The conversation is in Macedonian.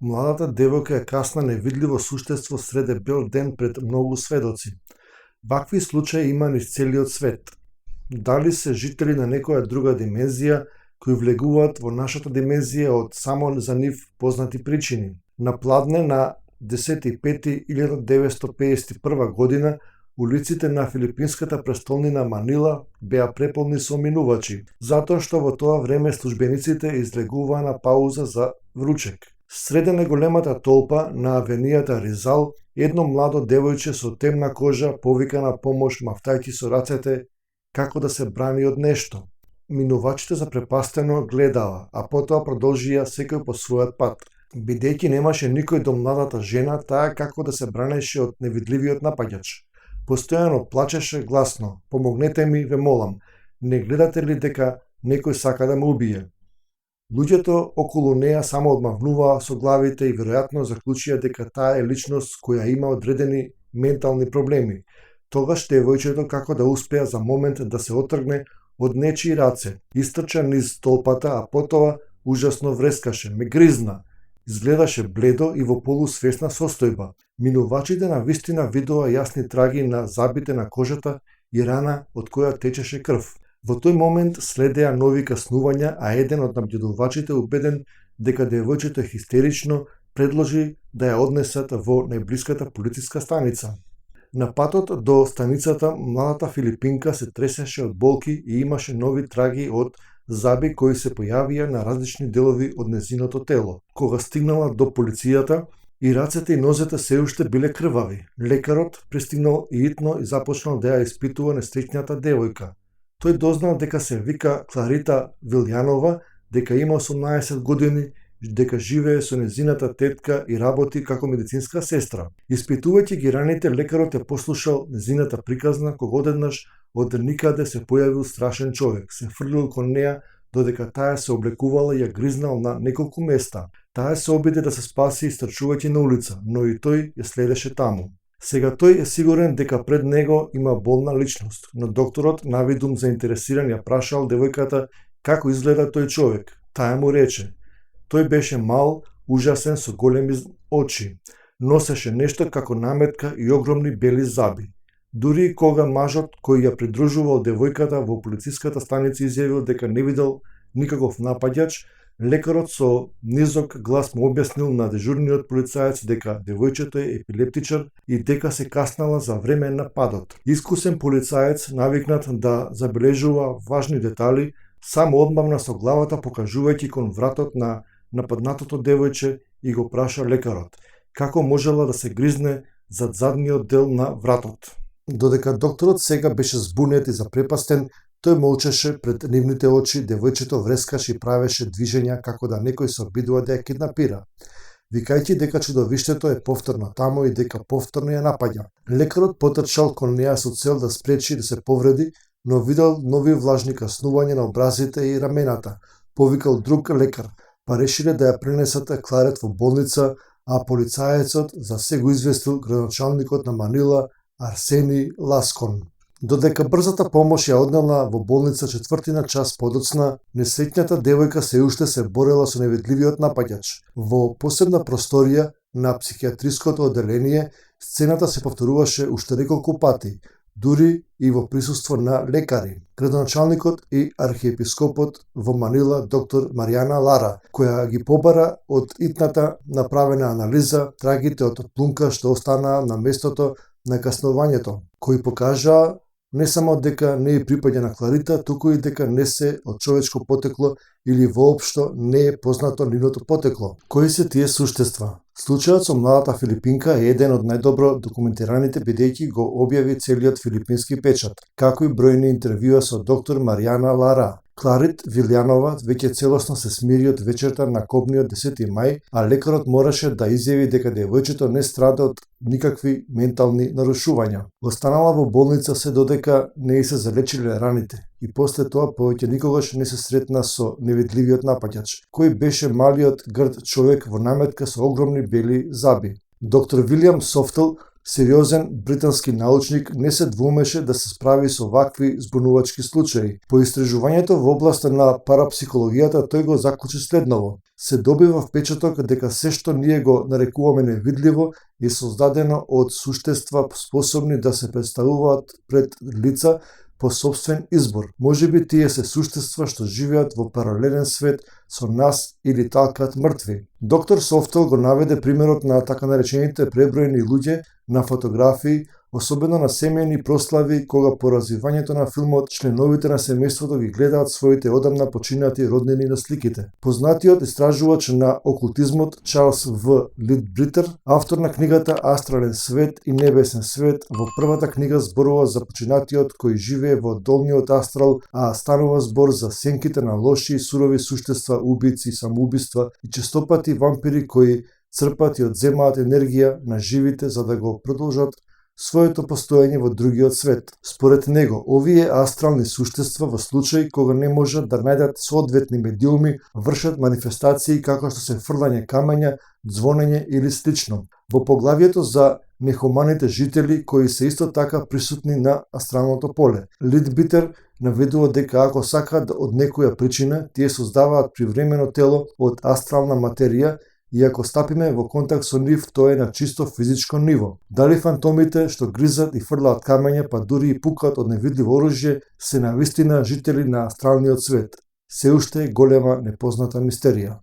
Младата девојка е касна невидливо суштество среде бел ден пред многу сведоци. Вакви случаи има низ целиот свет. Дали се жители на некоја друга димензија кои влегуваат во нашата димензија од само за нив познати причини. На пладне на 10.5.1951 година улиците на филипинската престолнина Манила беа преполни со минувачи, затоа што во тоа време службениците излегуваа на пауза за вручек. Среде неголемата толпа на авенијата Ризал, едно младо девојче со темна кожа повика на помош мафтајќи со рацете како да се брани од нешто. Минувачите запрепастено гледаа, а потоа продолжија секој по својот пат. Бидејќи немаше никој до младата жена, таа како да се бранеше од невидливиот напаѓач. Постојано плачеше гласно: "Помогнете ми, ве молам, не гледате ли дека некој сака да ме убие?" Луѓето околу неа само одмавнуваа со главите и веројатно заклучија дека таа е личност која има одредени ментални проблеми. Тогаш девојчето како да успеа за момент да се отргне од нечии раце, истрча низ толпата, а потоа ужасно врескаше, ме гризна. Изгледаше бледо и во полусвесна состојба. Минувачите на вистина видоа јасни траги на забите на кожата и рана од која течеше крв. Во тој момент следеа нови каснувања, а еден од наблюдувачите, убеден дека девојчето е хистерично, предложи да ја однесат во најблиската полициска станица. На патот до станицата младата филипинка се тресеше од болки и имаше нови траги од заби кои се појавија на различни делови од незиното тело. Кога стигнала до полицијата, и рацете и нозете се уште биле крвави. Лекарот пристигнал и итно и започнал да ја испитува несреќната девојка. Тој дознал дека се вика Кларита Вилјанова, дека има 18 години, дека живее со незината тетка и работи како медицинска сестра. Испитувајќи ги раните, лекарот е послушал незината приказна, кога одеднаш од никаде се појавил страшен човек, се фрлил кон неа, додека таа се облекувала и ја гризнал на неколку места. Таа се обиде да се спаси истрчувајќи на улица, но и тој ја следеше таму. Сега тој е сигурен дека пред него има болна личност, но докторот, навидум заинтересиран, ја прашал девојката како изгледа тој човек. Таа му рече: тој беше мал, ужасен, со големи очи. Носеше нешто како наметка и огромни бели заби. Дури и кога мажот кој ја придружувал девојката во полициската станица изјавил дека не видел никаков напаѓач, лекарот со низок глас му објаснил на дежурниот полицаец дека девојчето е епилептичар и дека се каснала за време на падот. Искусен полицаец, навикнат да забележува важни детали, само одмавна со главата покажувајќи кон вратот на нападнатото девојче и го праша лекарот како можела да се гризне зад задниот дел на вратот. Додека докторот сега беше збунет и запрепастен, тој молчеше пред нивните очи, девојчето врескаше и правеше движења како да некој се обидува да ја киднапира, викајќи дека чудовиштето е повторно таму и дека повторно ја напаѓа. Лекарот потрчал кон неа со цел да спречи да се повреди, но видел нови влажни каснувања на образите и рамената. Повикал друг лекар, па решиле да ја пренесат Кларет во болница, а полицаецот за се го известил градоначалникот на Манила Арсени Ласкон. Додека брзата помош ја однела во болница 4 час подоцна, несреќната девојка се уште се борела со невидливиот напаѓач. Во посебна просторија на психијатриското одделение, сцената се повторуваше уште неколку пати, дури и во присуство на лекари. Градоначалникот и архиепископот во Манила, доктор Маријана Лара, која ги побара од итната направена анализа трагите од плунка што останаа на местото на каснувањето, кои покажаа не само дека не е припаѓа на Кларита, туку и дека не се од човечко потекло или воопшто не е познато нивното потекло. Кои се тие суштества? Случајот со младата филипинка е еден од најдобро документираните, бидејќи го објави целиот филипински печат, како и бројни интервјуа со доктор Маријана Лара. Кларит Вилјанова веќе целосно се смири од вечерта на кобниот 10 мај, а лекарот мораше да изјави дека девојчето не страда од никакви ментални нарушувања. Останала во болница се додека не се залечиле раните и после тоа повеќе никогаш не се сретна со невидливиот напаѓач, кој беше малиот грд човек во наметка со огромни бели заби. Доктор Вилијам Софтел Сериозен британски научник не се двумеше да се справи со вакви збунувачки случаи. По истражувањето во областа на парапсихологијата тој го заклучи следново: се добива впечаток дека се што ние го нарекуваме невидливо е создадено од суштества способни да се представуваат пред лица по собствен избор. Можеби тие се суштества што живеат во паралелен свет со нас или талкаат мртви. Доктор Софтел го наведе примерот на така наречените преброени луѓе на фотографии, особено на семејни прослави, кога по развивањето на филмот членовите на семејството ги гледаат своите одамна починати роднини на сликите. Познатиот истражувач на окултизмот Чарлс В. Лидбритер, автор на книгата Астрален свет и небесен свет, во првата книга зборува за починатиот кој живее во долниот астрал, а станува збор за сенките на лоши и сурови суштества, убици, самоубиства и честопати вампири кои црпат и одземаат енергија на живите за да го продолжат своето постоење во другиот свет. Според него, овие астрални суштества во случај кога не можат да најдат соодветни медиуми, вршат манифестации како што се фрлање камења, звонење или слично. Во поглавието за нехуманите жители кои се исто така присутни на астралното поле, Лидбитер наведува дека ако сакаат од некоја причина, тие создаваат привремено тело од астрална материја и ако стапиме во контакт со нив, тоа е на чисто физичко ниво. Дали фантомите што гризат и фрлаат камења, па дури и пукат од невидливо оружје, се навистина жители на астралниот свет? Се уште е голема непозната мистерија.